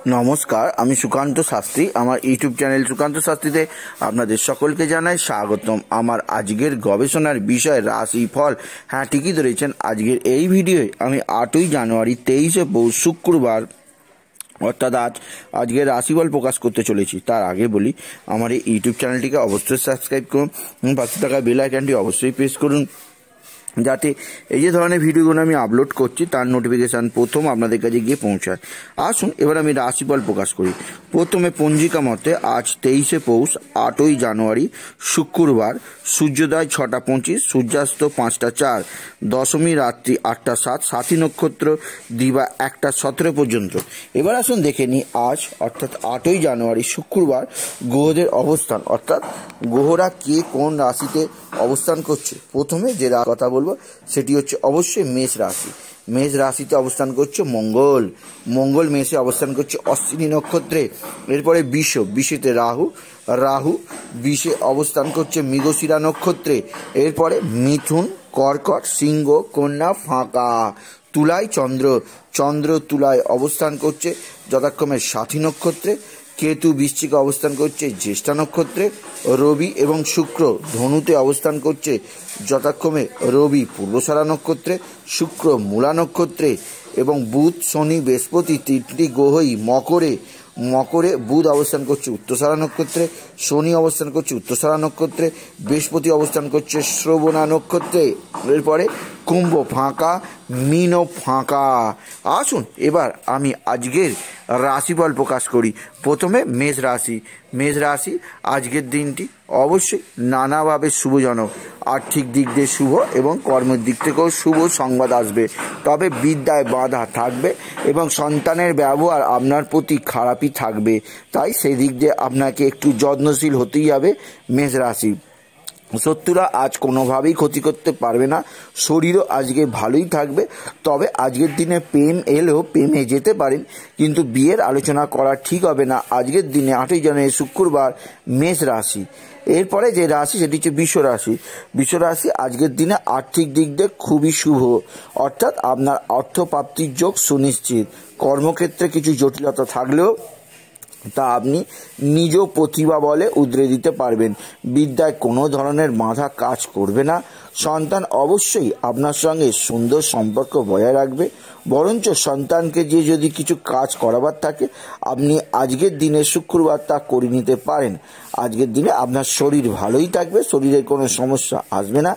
নমস্কার, আমি সুকান্ত শাস্ত্রী। আমার ইউটিউব চ্যানেল সুকান্ত শাস্ত্রীতে আপনাদের সকলকে জানাই স্বাগতম। আমার আজকের গবেষণার বিষয় রাশিফল। হ্যাঁ, ঠিকই ধরেছেন। আজকের এই ভিডিওয়ে আমি 8ই জানুয়ারি 23শে পৌষ শুক্রবার অর্থাৎ আজকের রাশিফল প্রকাশ করতে চলেছি। তার আগে বলি, আমার এই ইউটিউব চ্যানেলটিকে অবশ্যই সাবস্ক্রাইব করুন, পাশে থাকা বেল আইকনটি অবশ্যই প্রেস করুন, যাতে এই যে ধরনের ভিডিওগুলো আমি আপলোড করছি তার নোটিফিকেশান প্রথম আপনাদের কাছে গিয়ে পৌঁছায়। আসুন এবার আমি রাশিফল প্রকাশ করি। প্রথমে পঞ্জিকা মতে আজ 23শে পৌষ 8ই জানুয়ারি শুক্রবার, সূর্যোদয় 6টা 25, সূর্যাস্ত 5টা 4, দশমী রাত্রি 8টা 7, সাথী নক্ষত্র দিবা 1টা 17 পর্যন্ত। এবার আসুন দেখে নিই আজ অর্থাৎ 8ই জানুয়ারি শুক্রবার গ্রহদের অবস্থান, অর্থাৎ গ্রহরা কে কোন রাশিতে অবস্থান করছে। প্রথমে যে কথা বলবো সেটি হচ্ছে অবশ্যই মেষ রাশি। মেষ রাশিতে অবস্থান করছে মঙ্গল মেষে অবস্থান করছে অশ্বিনী নক্ষত্রে। এরপরে বিষেতে রাহু বিষে অবস্থান করছে মৃগশিরা নক্ষত্রে। এরপরে মিথুন, কর্কট, সিংহ, কন্যা ফাঁকা। তুলায় চন্দ্র তুলায় অবস্থান করছে যথাক্রমে সাথী নক্ষত্রে। কেতু বৃশ্চিকে অবস্থান করছে জ্যেষ্ঠা নক্ষত্রে। রবি এবং শুক্র ধনুতে অবস্থান করছে যথাক্রমে রবি পূর্বসারা নক্ষত্রে, শুক্র মূলা নক্ষত্রে এবং বুধ, শনি, বৃহস্পতি তিনটি গ্রহই মকরে বুধ অবস্থান করছে উত্তরসারা নক্ষত্রে, শনি অবস্থান করছে উত্তরসারা নক্ষত্রে, বৃহস্পতি অবস্থান করছে শ্রবণা নক্ষত্রে। এরপরে কুম্ভ ফাঁকা, মীনও ফাঁকা। আসুন এবার আমি আজকের রাশিফল প্রকাশ করি। প্রথমে মেষ রাশি আজকের দিনটি অবশ্যই নানাভাবে শুভজনক। আর্থিক দিক দিয়ে শুভ এবং কর্মের দিক থেকেও শুভ সংবাদ আসবে, তবে বিদ্যায় বাধা থাকবে এবং সন্তানের ব্যবহার আপনার প্রতি খারাপই থাকবে, তাই সেই দিক দিয়ে আপনাকে একটু যত্নশীল হতেই হবে মেষ রাশি। শত্রুরা আজ কোনোভাবেই ক্ষতি করতে পারবে না, শরীরও আজকে ভালোই থাকবে। তবে আজকের দিনে প্রেম এলেও প্রেমে যেতে পারেন, কিন্তু বিয়ের আলোচনা করা ঠিক হবে না আজকের দিনে 8ই জানুয়ারি শুক্রবার মেষ রাশি। এরপরে যে রাশি সেটি হচ্ছে বৃষ রাশি আজকের দিনে আর্থিক দিক দিয়ে খুবই শুভ, অর্থাৎ আপনার অর্থপ্রাপ্তির যোগ সুনিশ্চিত। কর্মক্ষেত্রে কিছু জটিলতা থাকলেও তা আপনি নিজ প্রতিভা বলে উদ্রে দিতে পারবেন। বিদ্যায় কোনো ধরনের বাধা কাজ করবে না। সন্তান অবশ্যই আপনার সঙ্গে সুন্দর সম্পর্ক বজায় রাখবে, বরঞ্চ সন্তানকে যে যদি কিছু কাজ করাবার থাকে আপনি আজকের দিনে শুক্রবার তা করে নিতে পারেন। আজকের দিনে আপনার শরীর ভালোই থাকবে, শরীরের কোনো সমস্যা আসবে না।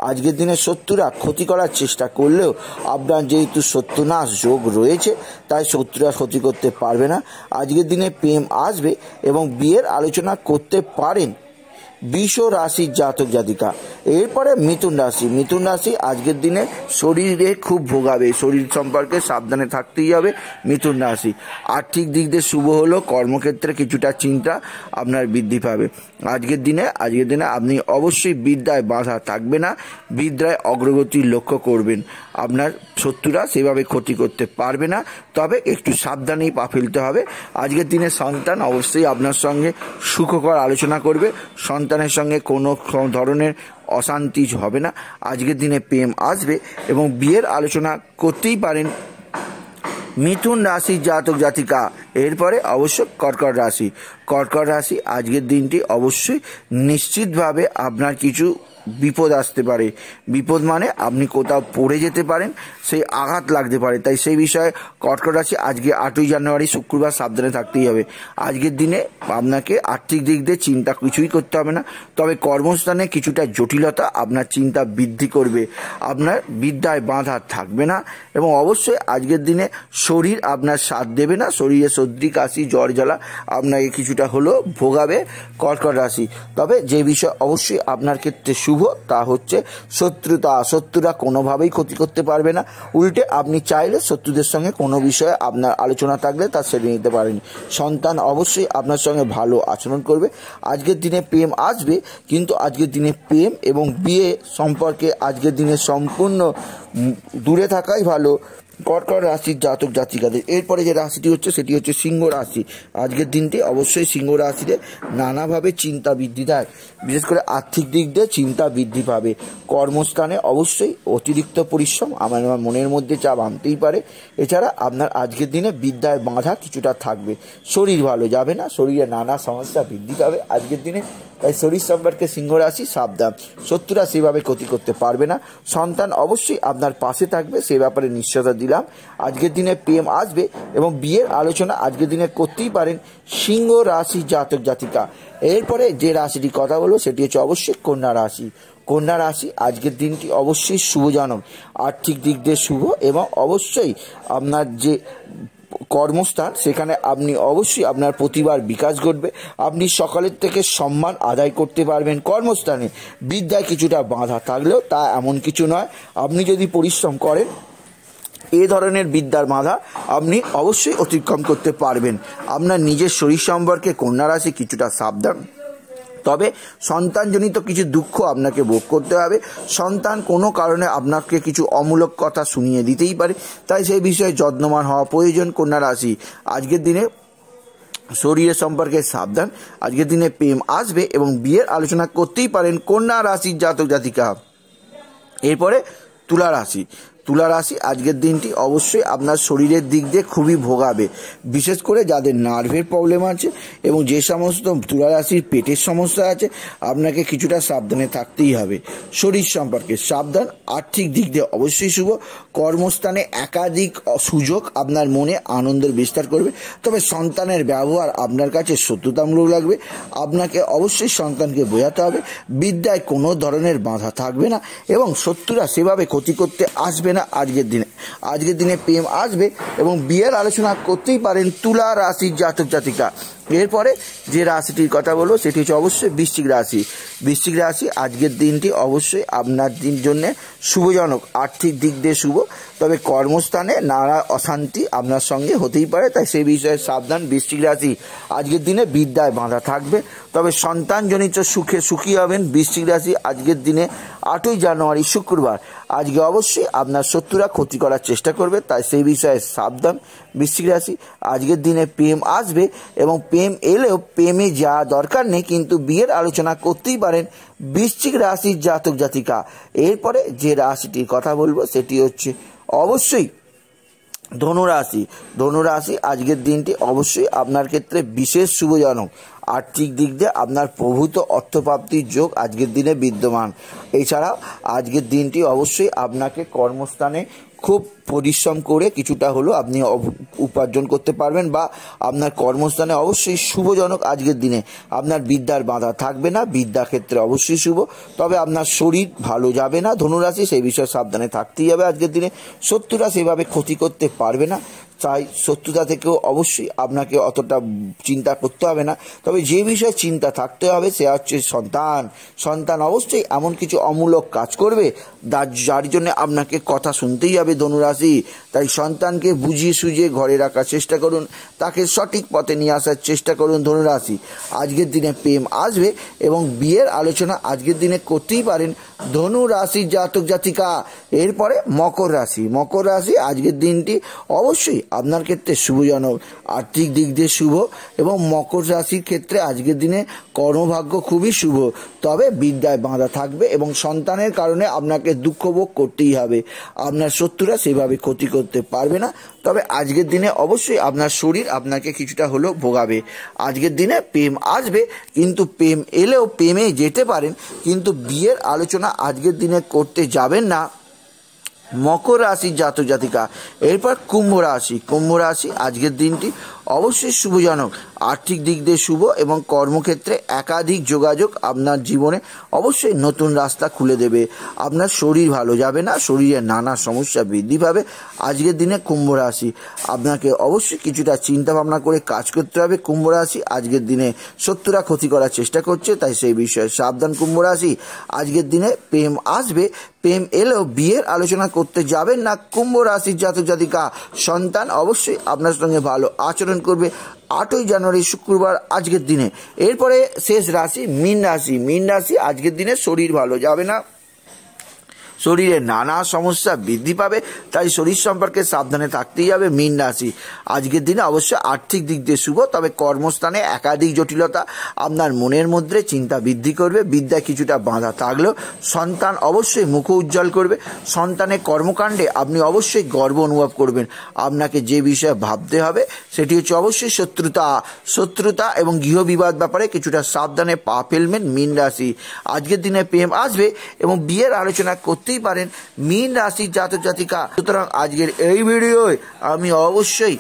আজকের দিনে শত্রুরা ক্ষতি করার চেষ্টা করলেও আপনার যেহেতু শত্রুনাশ যোগ রয়েছে তাই শত্রুরা ক্ষতি করতে পারবে না। আজকের দিনে প্রেম আসবে এবং বিয়ের আলোচনা করতে পারেন বৃষ রাশির জাতক জাতিকা। এরপরে মিথুন রাশি আজকের দিনে শরীরে খুব ভোগাবে, শরীর সম্পর্কে সাবধানে থাকতেই হবে মিথুন রাশি। আর্থিক দিক দিয়ে শুভ হলেও কর্মক্ষেত্রে কিছুটা চিন্তা আপনার বৃদ্ধি পাবে। আজকের দিনে আপনি অবশ্যই বিদ্যায় বাধা থাকবে না, বিদ্যায় অগ্রগতির লক্ষ্য করবেন। আপনার শত্রুরা সেভাবে ক্ষতি করতে পারবে না, তবে একটু সাবধানেই পা ফেলতে হবে। আজকের দিনে সন্তান অবশ্যই আপনার সঙ্গে সুখকর আলোচনা করবে, সন্তানের সঙ্গে কোনো ধরনের অশান্তি হবে না। আজকের দিনে প্রেম আসবে এবং বিয়ের আলোচনা করতেই পারেন মিথুন রাশির জাতক জাতিকা। এরপরে অবশ্য কর্কট রাশি আজকের দিনটি অবশ্যই নিশ্চিতভাবে আপনার কিছু বিপদ আসতে পারে। বিপদ মানে আপনি কোথাও পড়ে যেতে পারেন, সেই আঘাত লাগতে পারে, তাই সেই বিষয়ে কর্কট রাশি আজকে 8ই জানুয়ারি শুক্রবার সাবধানে থাকতেই হবে। আজকের দিনে আপনাকে আর্থিক দিক দিয়ে চিন্তা কিছুই করতে হবে না, তবে কর্মস্থানে কিছুটা জটিলতা আপনার চিন্তা বৃদ্ধি করবে। আপনার বিদ্যায় বাধা থাকবে না এবং অবশ্যই আজকের দিনে শরীর আপনার সাথ দেবে না, শরীরে সর্দি কাশি জ্বর জ্বালা আপনাকে কিছুটা হলেও ভোগাবে কর্কট রাশি। তবে যে বিষয় অবশ্যই আপনার ক্ষেত্রে শুভ তা হচ্ছে শত্রুরা কোনোভাবেই ক্ষতি করতে পারবে না। উল্টে আপনি চাইলে শত্রুদের সঙ্গে কোনো বিষয়ে আপনার আলোচনা থাকলে তা সেরে নিতে পারেন। সন্তান অবশ্যই আপনার সঙ্গে ভালো আচরণ করবে। আজকের দিনে প্রেম আসবে, কিন্তু আজকের দিনে প্রেম এবং বিয়ে সম্পর্কে আজকের দিনে সম্পূর্ণ দূরে থাকাই ভালো। কর্কট রাশির জাতক জাতিকাদের এরপরে যে রাশিটি হচ্ছে সেটি হচ্ছে সিংহ রাশি। আজকের দিনটি অবশ্যই সিংহ রাশিতে নানাভাবে চিন্তা বৃদ্ধি দেয়, বিশেষ করে আর্থিক দিক দিয়ে চিন্তা বৃদ্ধি পাবে। কর্মস্থানে অবশ্যই অতিরিক্ত পরিশ্রম আমার মনের মধ্যে চাপ আনতেই পারে। এছাড়া আপনার আজকের দিনে বিদ্যায় বাধা কিছুটা থাকবে, শরীর ভালো যাবে না, শরীরে নানা সমস্যা বৃদ্ধি পাবে আজকের দিনে। তাই শরীর সম্পর্কে সিংহ রাশি সাবধান, শত্রুরা সেভাবে ক্ষতি করতে পারবে না। সন্তান অবশ্যই আপনার পাশে থাকবে, সে ব্যাপারে নিশ্চয়তা দিলাম। আজকের দিনে প্রেম আসবে এবং বিয়ের আলোচনা আজকের দিনে করতেই পারেন সিংহ রাশি জাতক জাতিকা। এরপরে যে রাশিটি কথা বলবো সেটি হচ্ছে অবশ্যই কন্যা রাশি। কন্যা রাশি আজকের দিনটি অবশ্যই শুভজনক, আর্থিক দিক দিয়ে শুভ এবং অবশ্যই আপনার যে কর্মস্থান সেখানে আপনি অবশ্যই আপনার প্রতিভার বিকাশ ঘটবে। আপনি সকালের থেকে সম্মান আদায় করতে পারবেন। কর্মস্থানে বিদ্যায় কিছুটা বাধা থাকলেও তা এমন কিছু নয়, আপনি যদি পরিশ্রম করেন এ ধরনের বিদ্যার বাধা আপনি অবশ্যই অতিক্রম করতে পারবেন। আপনার নিজের শরীর সম্পর্কে কন্যা রাশি কিছুটা সাবধান, তবে সন্তানজনিত কিছু দুঃখ আপনাকে ভোগ করতে হবে। সন্তান কোনো কারণে আপনাকে কিছু অমূলক কথা শুনিয়ে দিতেই পারে, তাই সেই বিষয়ে যত্নবান হওয়া প্রয়োজন। কন্যা রাশি আজকের দিনে শরীরের সম্পর্কে সাবধান, আজকের দিনে প্রেম আসবে এবং বিয়ের আলোচনা করতেই পারেন কন্যা রাশির জাতক জাতিকা। এরপরে তুলা রাশি। তুলা রাশি আজকের দিনটি অবশ্যই আপনার শরীরের দিক দিয়ে খুবই ভোগাবে, বিশেষ করে যাদের নার্ভের প্রবলেম আছে এবং যে সমস্ত তুলা রাশির পেটের সমস্যা আছে আপনাকে কিছুটা সাবধানে থাকতেই হবে। শরীর সম্পর্কে সাবধান, আর্থিক দিক দিয়ে অবশ্যই শুভ। কর্মস্থানে একাধিক সুযোগ আপনার মনে আনন্দের বিস্তার করবে, তবে সন্তানের ব্যবহার আপনার কাছে শত্রুতামূলক লাগবে। আপনাকে অবশ্যই সন্তানকে বোঝাতে হবে। বিদ্যায় কোনো ধরনের বাধা থাকবে না এবং শত্রুরা সেভাবে ক্ষতি করতে আসবে না। আজকের দিনে প্রেম আসবে এবং বিয়ের আলোচনা করতেই পারেন তুলা রাশির জাতক জাতিকা। এরপরে যে রাশিটির কথা বলবো সেটি হচ্ছে অবশ্যই বৃশ্চিক রাশি। বৃশ্চিক রাশি আজকের দিনটি অবশ্যই আপনার জন্য শুভজনক, আর্থিক দিক দিয়ে শুভ, তবে কর্মস্থানে নানা অশান্তি আপনার সঙ্গে হতেই পারে, তাই সেই বিষয়ে সাবধান। বৃশ্চিক রাশি আজকের দিনে বিদ্যায় বাধা থাকবে, তবে সন্তানজনিত সুখে সুখী হবেন। বৃশ্চিক রাশি আজকের দিনে 8ই জানুয়ারি শুক্রবার আজকে অবশ্যই আপনার শত্রুরা ক্ষতি করার চেষ্টা করবে, তাই সেই বিষয়ে সাবধান। বৃশ্চিক রাশি আজকের দিনে প্রেম আসবে এবং প্রেম এলেও প্রেমে যাওয়া দরকার নেই, কিন্তু বিয়ের আলোচনা করতেই পারেন বৃশ্চিক রাশির জাতক জাতিকা। এরপরে যে রাশিটির কথা বলবো সেটি হচ্ছে অবশ্যই ধনুরাশি। ধনুরাশি আজকের দিনটি অবশ্যই আপনার ক্ষেত্রে বিশেষ শুভজনক, আর্থিক দিক দিয়ে আপনার প্রভূত অর্থপ্রাপ্তির যোগ আজকের দিনে বিদ্যমান। এছাড়াও আজকের দিনটি অবশ্যই আপনাকে কর্মস্থানে খুব পরিশ্রম করে কিছুটা হলেও আপনি উপার্জন করতে পারবেন, বা আপনার কর্মস্থানে অবশ্যই শুভজনক। আজকের দিনে আপনার বিদ্যার বাধা থাকবে না, বিদ্যা ক্ষেত্রে অবশ্যই শুভ, তবে আপনার শরীর ভালো যাবে না। ধনুরাশি সেই বিষয়ে সাবধানে থাকতেই হবে। আজকের দিনে শত্রুরা সেভাবে ক্ষতি করতে পারবে না, তাই শত্রুতা থেকেও অবশ্যই আপনাকে অতটা চিন্তা করতে হবে না। তবে যে বিষয়ে চিন্তা থাকতে হবে সে হচ্ছে সন্তান অবশ্যই এমন কিছু অমূলক কাজ করবে যার জন্য আপনাকে কথা শুনতেই হবে ধনুরাশি। তাই সন্তানকে বুঝিয়ে সুঝিয়ে ঘরে রাখার চেষ্টা করুন, তাকে সঠিক পথে নিয়ে আসার চেষ্টা করুন ধনুরাশি। আজকের দিনে প্রেম আসবে এবং বিয়ের আলোচনা আজকের দিনে করতেই পারেন ধনু রাশির জাতক জাতিকা। এরপরে মকর রাশি। মকর রাশি আজকের দিনটি অবশ্যই আপনার ক্ষেত্রে শুভজনক, আর্থিক দিক দিয়ে শুভ এবং মকর রাশির ক্ষেত্রে আজকের দিনে কর্মভাগ্য খুবই শুভ, তবে বিদ্যায় বাধা থাকবে এবং সন্তানের কারণে আপনাকে দুঃখ ভোগ করতেই হবে। আপনার শত্রুরা সেভাবে ক্ষতি করতে পারবে না, তবে আজকের দিনে অবশ্যই আপনার শরীর আপনাকে কিছুটা হলেও ভোগাবে। আজকের দিনে প্রেম আসবে, কিন্তু প্রেম এলেও প্রেমে যেতে পারেন, কিন্তু বিয়ের আলোচনা আজকের দিনে করতে যাবেন না মকর রাশির জাতক জাতিকা। এরপর কুম্ভ রাশি। কুম্ভ রাশি আজকের দিনটি অবশ্যই শুভজনক, আর্থিক দিক দিয়ে শুভ এবং কর্মক্ষেত্রে একাধিক যোগাযোগ আপনার জীবনে অবশ্যই নতুন রাস্তা খুলে দেবে। আপনার শরীর ভালো যাবে না, শরীরে নানা সমস্যা বৃদ্ধি পাবে। আজকের দিনে কুম্ভ রাশি আপনাকে অবশ্যই কিছুটা চিন্তা ভাবনা করে কাজ করতে হবে। কুম্ভ রাশি আজকের দিনে শত্রুরা ক্ষতি করার চেষ্টা করছে, তাই সেই বিষয়ে সাবধান কুম্ভ রাশি। আজকের দিনে প্রেম আসবে, প্রেম এলেও বিয়ের আলোচনা করতে যাবেন না কুম্ভ রাশির জাতক জাতিকা। সন্তান অবশ্যই আপনার সঙ্গে ভালো আচরণ করবে 8ই জানুয়ারি শুক্রবার আজকের দিনে। এরপরে শেষ রাশি মীন রাশি। মীন রাশি আজকের দিনে শরীর ভালো যাবে না, শরীরে নানা সমস্যা বৃদ্ধি পাবে, তাই শরীর সম্পর্কে সাবধানে থাকতেই হবে। মীন রাশি আজকের দিনে অবশ্যই আর্থিক দিক দিয়ে শুভ, তবে কর্মস্থানে একাধিক জটিলতা আপনার মনের মধ্যে চিন্তা বৃদ্ধি করবে। বিদ্যায় কিছুটা বাধা থাকলেও সন্তান অবশ্যই মুখ উজ্জ্বল করবে। সন্তানের কর্মকাণ্ডে আপনি অবশ্যই গর্ব অনুভব করবেন। আপনাকে যে বিষয়ে ভাবতে হবে সেটি হচ্ছে অবশ্যই শত্রুতা এবং গৃহবিবাদ ব্যাপারে কিছুটা সাবধানে পা ফেলবেন মীন রাশি। আজকের দিনে প্রেম আসবে এবং বিয়ের আলোচনা করতেই পারেন মীন রাশির জাতক জাতিকা। সুতরাং আজকের এই ভিডিওয় আমি অবশ্যই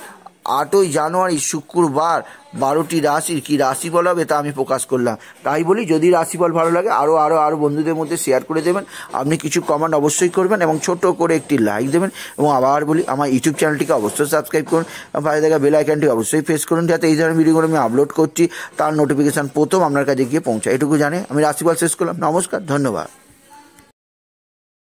8ই জানুয়ারি শুক্রবার 12টি রাশির কি রাশিফল হবে তা আমি প্রকাশ করলাম। তাই বলি, যদি রাশিফল ভালো লাগে আরও বন্ধুদের মধ্যে শেয়ার করে দেবেন। আপনি কিছু কমেন্ট অবশ্যই করবেন এবং ছোট করে একটি লাইক দেবেন। এবং আবার বলি, আমার ইউটিউব চ্যানেলটিকে অবশ্যই সাবস্ক্রাইব করুন, পাশে থাকা বেল আইকনটি অবশ্যই প্রেস করুন, যাতে এই ধরনের ভিডিওগুলো আমি আপলোড করছি তার নোটিফিকেশান প্রথম আপনার কাছে গিয়ে পৌঁছায়। এটুকু জানে আমি রাশিফল শেষ করলাম। নমস্কার, ধন্যবাদ।